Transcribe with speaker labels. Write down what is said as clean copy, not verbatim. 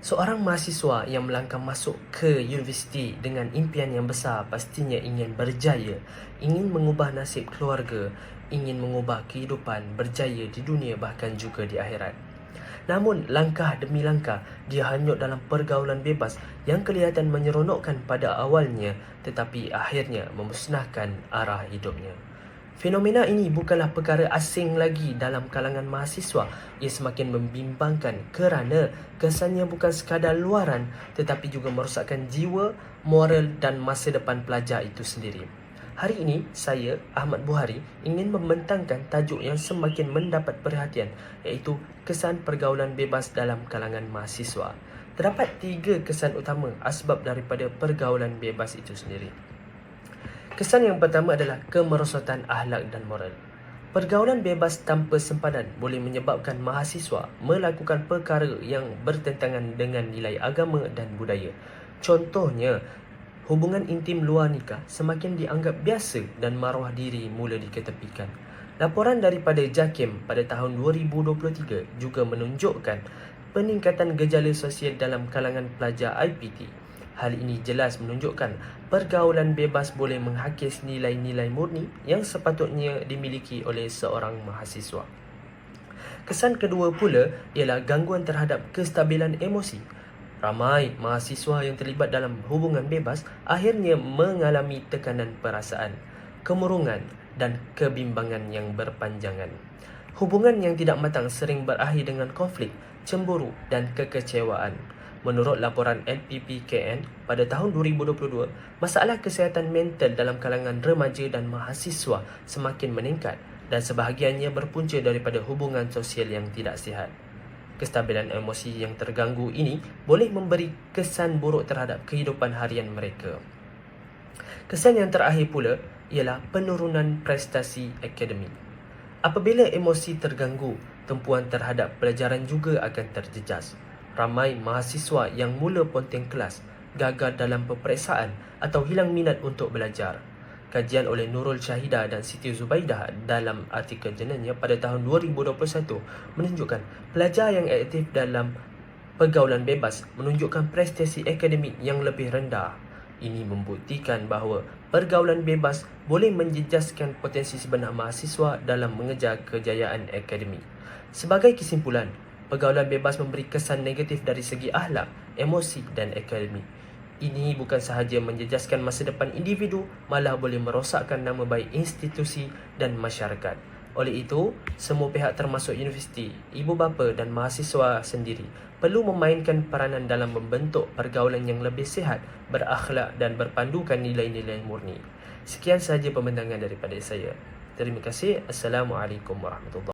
Speaker 1: Seorang mahasiswa yang melangkah masuk ke universiti dengan impian yang besar pastinya ingin berjaya, ingin mengubah nasib keluarga, ingin mengubah kehidupan, berjaya di dunia bahkan juga di akhirat. Namun langkah demi langkah dia hanyut dalam pergaulan bebas yang kelihatan menyeronokkan pada awalnya tetapi akhirnya memusnahkan arah hidupnya. Fenomena ini bukanlah perkara asing lagi dalam kalangan mahasiswa. Ia semakin membimbangkan kerana kesannya bukan sekadar luaran tetapi juga merosakkan jiwa, moral dan masa depan pelajar itu sendiri. Hari ini, saya, Ahmad Buhari, ingin membentangkan tajuk yang semakin mendapat perhatian iaitu kesan pergaulan bebas dalam kalangan mahasiswa. Terdapat 3 kesan utama asbab daripada pergaulan bebas itu sendiri. Kesan yang pertama adalah kemerosotan akhlak dan moral. Pergaulan bebas tanpa sempadan boleh menyebabkan mahasiswa melakukan perkara yang bertentangan dengan nilai agama dan budaya. Contohnya, hubungan intim luar nikah semakin dianggap biasa dan maruah diri mula diketepikan. Laporan daripada JAKIM pada tahun 2023 juga menunjukkan peningkatan gejala sosial dalam kalangan pelajar IPT. Hal ini jelas menunjukkan pergaulan bebas boleh menghakis nilai-nilai murni yang sepatutnya dimiliki oleh seorang mahasiswa. Kesan kedua pula ialah gangguan terhadap kestabilan emosi. Ramai mahasiswa yang terlibat dalam hubungan bebas akhirnya mengalami tekanan perasaan, kemurungan dan kebimbangan yang berpanjangan. Hubungan yang tidak matang sering berakhir dengan konflik, cemburu dan kekecewaan. Menurut laporan LPPKN pada tahun 2022, masalah kesihatan mental dalam kalangan remaja dan mahasiswa semakin meningkat dan sebahagiannya berpunca daripada hubungan sosial yang tidak sihat. Kestabilan emosi yang terganggu ini boleh memberi kesan buruk terhadap kehidupan harian mereka. Kesan yang terakhir pula ialah penurunan prestasi akademik. Apabila emosi terganggu, tumpuan terhadap pelajaran juga akan terjejas. Ramai mahasiswa yang mula ponteng kelas, gagal dalam peperiksaan atau hilang minat untuk belajar. Kajian oleh Nurul Syahidah dan Siti Zubaidah dalam artikel jurnalnya pada tahun 2021 menunjukkan pelajar yang aktif dalam pergaulan bebas menunjukkan prestasi akademik yang lebih rendah. Ini membuktikan bahawa pergaulan bebas boleh menjejaskan potensi sebenar mahasiswa dalam mengejar kejayaan akademik. Sebagai kesimpulan, pergaulan bebas memberi kesan negatif dari segi akhlak, emosi dan akademik. Ini bukan sahaja menjejaskan masa depan individu, malah boleh merosakkan nama baik institusi dan masyarakat. Oleh itu, semua pihak termasuk universiti, ibu bapa dan mahasiswa sendiri perlu memainkan peranan dalam membentuk pergaulan yang lebih sihat, berakhlak dan berpandukan nilai-nilai murni. Sekian sahaja pembentangan daripada saya. Terima kasih. Assalamualaikum warahmatullahi wabarakatuh.